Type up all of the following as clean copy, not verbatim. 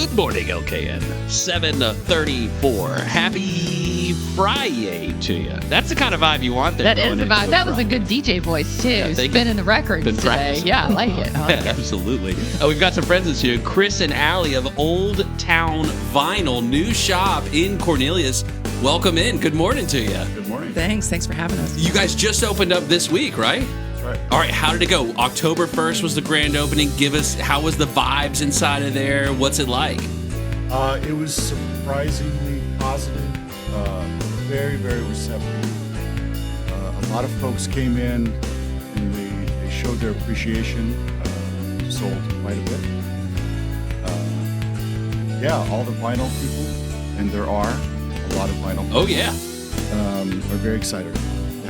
Good morning, LKN. 7:34. Happy Friday to you. That's the kind of vibe you want there. That is the vibe. That was a good DJ voice, too. Yeah, Spinning the records Been today. practicing. Yeah, I like it. Absolutely. We've got some friends this year. Chris and Allie of Old Town Vinyl, new shop in Cornelius. Welcome in. Good morning to you. Good morning. Thanks for having us. You guys just opened up this week, right? Right. All right, how did it go? October 1st was the grand opening. Give us, how was the vibes inside of there? What's it like? It was surprisingly positive, very, very receptive. A lot of folks came in and they showed their appreciation, sold quite a bit. All the vinyl people, and there are a lot of vinyl people, Oh, yeah. are very excited to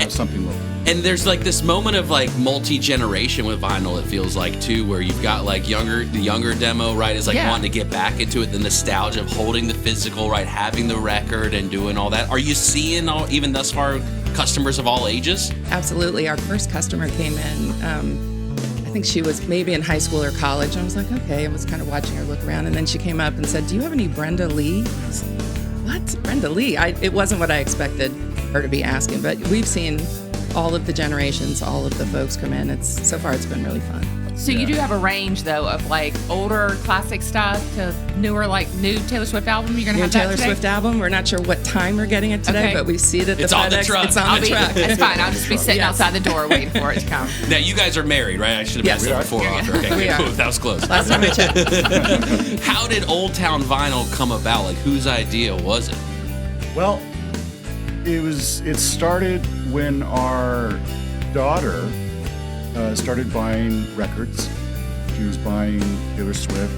have something local. And there's like this moment of like multi-generation with vinyl, it feels like too, where you've got like the younger demo, right, is like wanting to get back into it, the nostalgia of holding the physical, right, having the record and doing all that. Are you seeing even thus far customers of all ages? Absolutely. Our first customer came in, I think she was maybe in high school or college. I was like, okay, I was kind of watching her look around. And then she came up and said, do you have any Brenda Lee? I was like, what? Brenda Lee? It wasn't what I expected her to be asking, but we've seen all of the generations, all of the folks come in. So far it's been really fun. So you do have a range, though, of like older classic stuff to newer, like new Taylor Swift album. You're going to have that Taylor today? Swift album. We're not sure what time we're getting it today, Okay. but we see it at the It's on the FedEx. truck. It's on the truck. That's fine. I'll just be sitting Yes. outside the door waiting for it to come. Now, you guys are married, right? I should have asked Yes. that before. After. Okay, We good. are. Cool. That was close. Last time I checked. How did Old Town Vinyl come about? Like, whose idea was it? Well, it started when our daughter started buying records. She was buying Taylor Swift,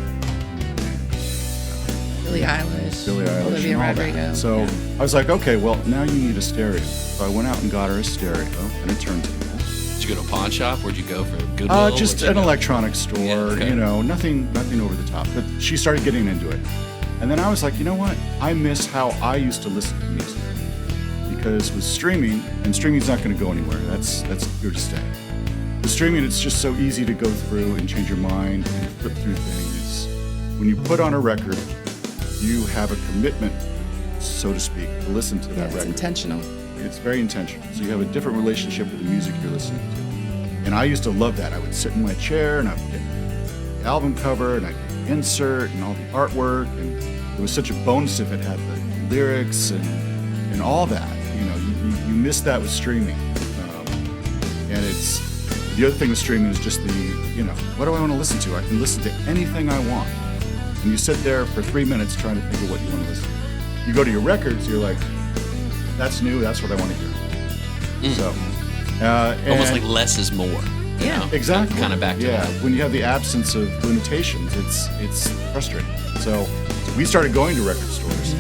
Billie Eilish, Olivia and all Rodrigo. that. So Yeah. I was like, okay, well, now you need a stereo. So I went out and got her a stereo and a turntable. Did you go to a pawn shop? Where'd you go for Goodwill? Just Where'd an you go? electronics store, Yeah, okay. nothing over the top. But she started getting into it. And then I was like, you know what? I miss how I used to listen to music. Because with streaming, and streaming's not going to go anywhere. That's here to stay. With streaming, it's just so easy to go through and change your mind and flip through things. When you put on a record, you have a commitment, so to speak, to listen to that Yeah, record. it's intentional. It's very intentional. So you have a different relationship with the music you're listening to. And I used to love that. I would sit in my chair and I would get the album cover and I'd get the insert and all the artwork. And it was such a bonus if it had the lyrics and all that. You miss that with streaming. And it's the other thing with streaming is just what do I want to listen to? I can listen to anything I want. And you sit there for 3 minutes trying to think of what you want to listen to. You go to your records, you're like, that's new, that's what I want to hear. So, Almost and- like less is more. you Yeah. know? Exactly. Kind of back to that. When you have the absence of limitations, it's frustrating. So we started going to record stores,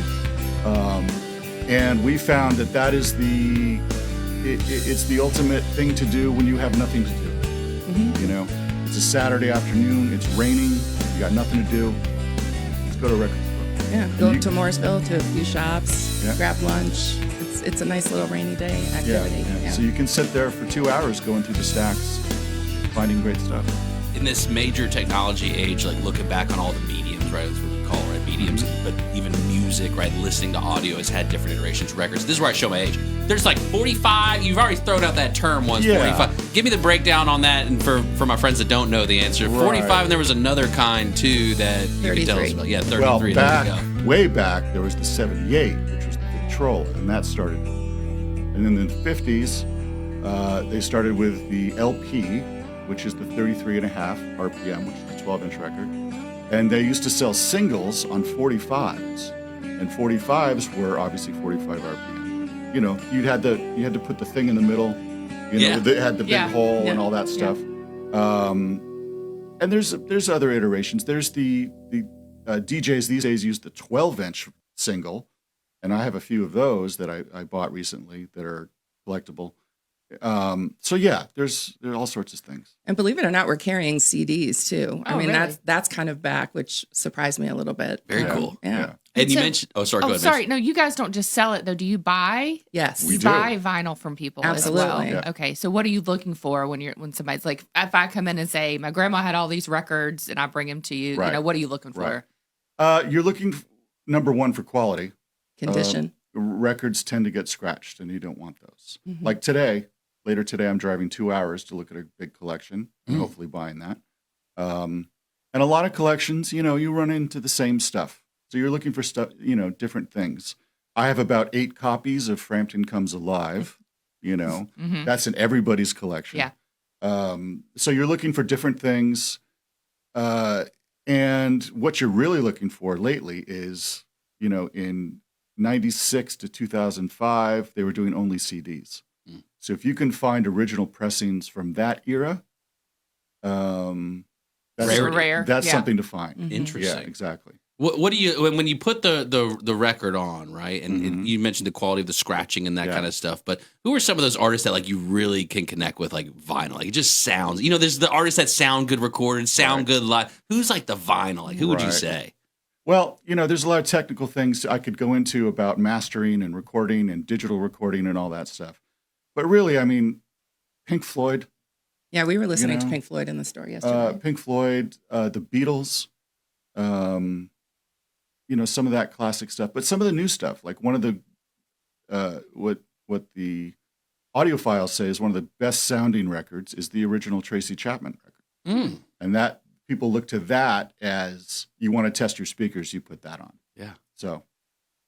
and we found that is it's the ultimate thing to do when you have nothing to do. It's a Saturday afternoon, it's raining, you got nothing to do. Let's go to a record store. Yeah, go up to Morrisville to a few shops, Yeah. grab lunch. It's a nice little rainy day activity. Yeah. So you can sit there for 2 hours going through the stacks, finding great stuff. In this major technology age, like looking back on all the mediums, right? That's what we call it, right? Mediums, but even music, right? Listening to audio has had different iterations. Records. This is where I show my age. There's like 45. You've already thrown out that term once. Yeah. 45. Give me the breakdown on that, and for my friends that don't know the answer, 45. Right. And there was another kind too that you could tell us 33. about. Yeah, 33. Well, there you go. way back, there was the 78, which was the big troll, and that started. And then in the 50s, they started with the LP, which is the 33.5 RPM, which is the 12-inch record. And they used to sell singles on 45s. And 45s were obviously 45 RPM. You had to put the thing in the middle. Yeah. It had the big hole and all that stuff. And there's other iterations. There's the DJs these days use the 12-inch single, and I have a few of those that I bought recently that are collectible. So yeah, there are all sorts of things. And believe it or not, we're carrying CDs too. I mean, really? that's kind of back, which surprised me a little bit. Very cool. Yeah. And you So- mentioned. Oh, sorry. Go Oh, ahead. sorry. No, you guys don't just sell it, though. Do you buy? Yes. We You do. buy vinyl from people Absolutely. as well. Yeah. Okay, so what are you looking for when somebody's like, if I come in and say, my grandma had all these records and I bring them to you, Right. what are you looking for? Right. You're looking, number one, for quality. Condition. Records tend to get scratched, and you don't want those. Mm-hmm. Like later today, I'm driving 2 hours to look at a big collection and hopefully buying that. And a lot of collections, you run into the same stuff. So you're looking for stuff, different things. I have about 8 copies of Frampton Comes Alive. That's in everybody's collection. Yeah. So you're looking for different things. And what you're really looking for lately is, in 96 to 2005, they were doing only CDs. So if you can find original pressings from that era, that's rare. That's something to find. Mm-hmm. Interesting. Yeah, exactly. What do you when you put the record on, right? And you mentioned the quality of the scratching and that kind of stuff. But who are some of those artists that like you really can connect with, like vinyl? Like it just sounds. There's the artists that sound good recorded, sound good live. Who's like the vinyl? Like who would you say? Well, there's a lot of technical things I could go into about mastering and recording and digital recording and all that stuff. But really, I mean, Pink Floyd. Yeah, we were listening to Pink Floyd in the store yesterday. Pink Floyd, the Beatles, some of that classic stuff, but some of the new stuff, like one of the what the audiophiles say is one of the best sounding records is the original Tracy Chapman record, and that people look to that as you want to test your speakers, you put that on. Yeah. So.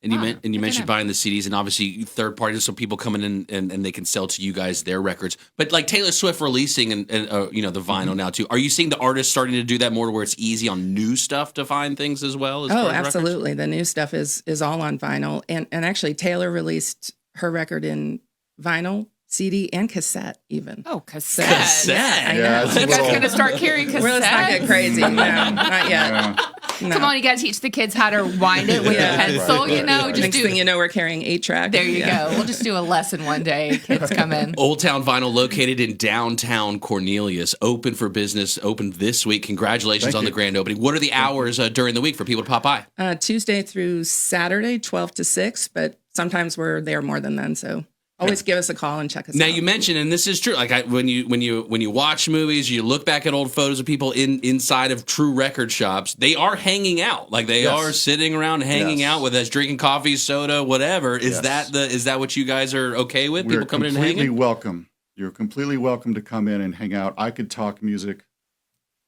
And you mentioned buying the CDs and obviously third parties, so people coming in and they can sell to you guys their records. But like Taylor Swift releasing and the vinyl now too. Are you seeing the artists starting to do that more, where it's easy on new stuff to find things as well? Oh, absolutely. The new stuff is all on vinyl, and actually Taylor released her record in vinyl, CD, and cassette even. Oh, cassette. Yeah, I know. You guys going to start carrying cassettes? Well, let's not get crazy. No, not yet. Yeah. No. Come on, you got to teach the kids how to wind it with a pencil, right. Just Next thing you know, we're carrying 8-track. There you go. We'll just do a lesson one day. Kids come in. Old Town Vinyl, located in downtown Cornelius, open for business, opened this week. Congratulations on the grand opening. What are the hours during the week for people to pop by? Tuesday through Saturday, 12 to 6, but sometimes we're there more than then, so always give us a call and check us out. Now you mentioned, and this is true, like when you watch movies, you look back at old photos of people inside of true record shops. They are hanging out, like they are sitting around hanging out with us, drinking coffee, soda, whatever. Is that what you guys are okay with? People coming in and hanging? Welcome. You're completely welcome to come in and hang out. I could talk music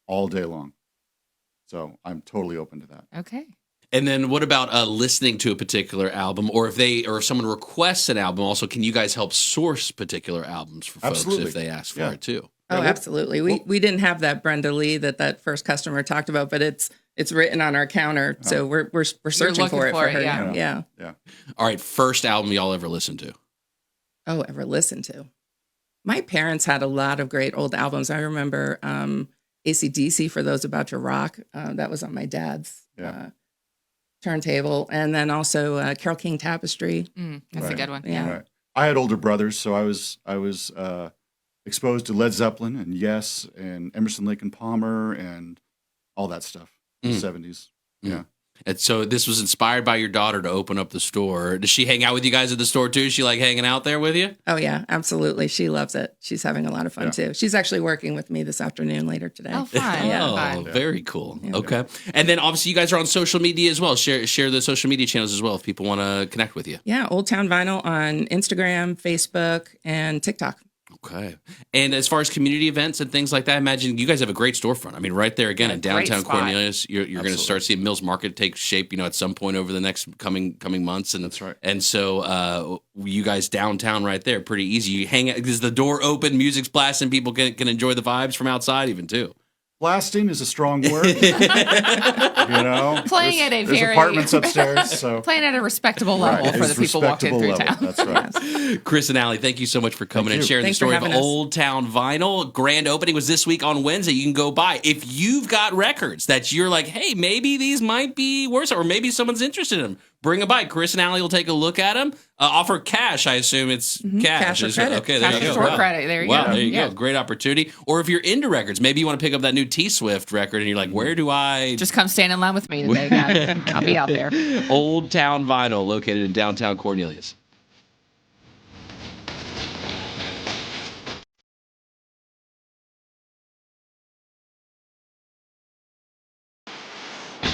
all day long, so I'm totally open to that. Okay. And then what about listening to a particular album, or if someone requests an album, also can you guys help source particular albums for folks if they ask for it too? Oh, absolutely. We didn't have that Brenda Lee that first customer talked about, but it's written on our counter, so we're searching for it for her. Yeah. All right, first album y'all ever listened to? Oh, ever listened to? My parents had a lot of great old albums. I remember AC/DC, For Those About to Rock. That was on my dad's turntable, and then also Carole King Tapestry. That's a good one. Yeah. Right. I had older brothers, so I was exposed to Led Zeppelin and Yes and Emerson, Lake and Palmer and all that stuff in the 70s. Yeah. And so this was inspired by your daughter to open up the store. Does she hang out with you guys at the store too? Is she like hanging out there with you? Oh yeah, absolutely. She loves it. She's having a lot of fun too. She's actually working with me this afternoon later today. Oh, fun. Oh, very cool. Yeah. Okay. And then obviously you guys are on social media as well. Share the social media channels as well if people want to connect with you. Yeah, Old Town Vinyl on Instagram, Facebook, and TikTok. Okay. And as far as community events and things like that, I imagine you guys have a great storefront. I mean, right there again in downtown Cornelius, you're going to start seeing Mills Market take shape, at some point over the next coming months. And that's right. And so you guys downtown right there, pretty easy. You hang out, is the door open, music's blasting, people can enjoy the vibes from outside even too. Blasting is a strong word. Playing at there's apartments upstairs, so playing at a respectable level for the people walking through town. That's right. Chris and Allie, thank you so much for coming and sharing the story of Old Town Vinyl. Grand opening was this week on Wednesday. You can go by. If you've got records that you're like, hey, maybe these might be worse, or maybe someone's interested in them, bring them by. Chris and Allie will take a look at them. Offer cash. I assume it's cash. Cash or credit. Okay, there cash you go. Cash or credit. There you go. There you go. Great opportunity. Or if you're into records, maybe you want to pick up that new T-Swift record and you're like, where do I... Just come stand in line with me today, guys. I'll be out there. Old Town Vinyl, located in downtown Cornelius.